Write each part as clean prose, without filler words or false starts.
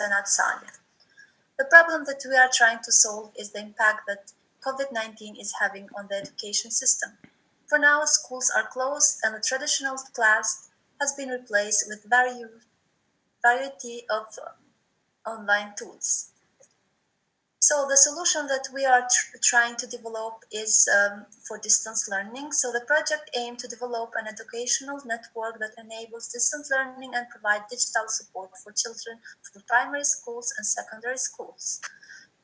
not Sonia. The problem that we are trying to solve is the impact that COVID-19 is having on the education system. For now, schools are closed and the traditional class has been replaced with variety of online tools. So the solution that we are trying to develop is for distance learning. So the project aimed to develop an educational network that enables distance learning and provide digital support for children for primary schools and secondary schools.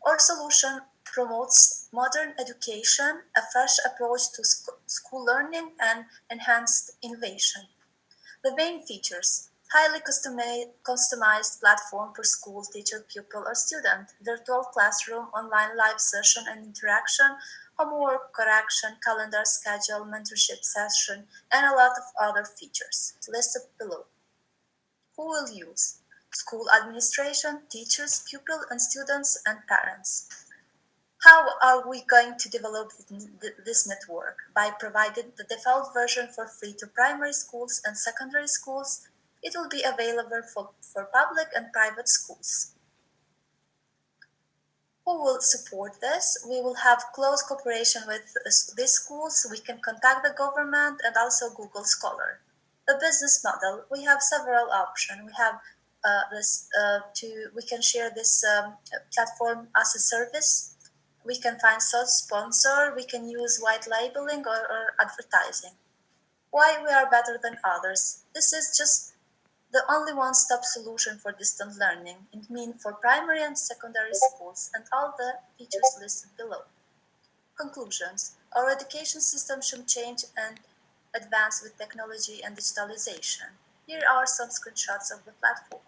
Our solution promotes modern education, a fresh approach to school learning, and enhanced innovation. The main features: highly customized platform per school, teacher, pupil, or student, virtual classroom, online live session and interaction, homework correction, calendar schedule, mentorship session, and a lot of other features listed below. Who will use? School administration, teachers, pupil, and students, and parents. How are we going to develop this network? By providing the default version for free to primary schools and secondary schools, it will be available for public and private schools. Who will support this? We will have close cooperation with these schools. We can contact the government and also Google Scholar. The business model, we have several options. We have we can share this platform as a service. We can find such sponsor. We can use white labeling or advertising. Why we are better than others? This is just the only one-stop solution for distance learning. It means for primary and secondary schools and all the features listed below. Conclusions. Our education system should change and advance with technology and digitalization. Here are some screenshots of the platform.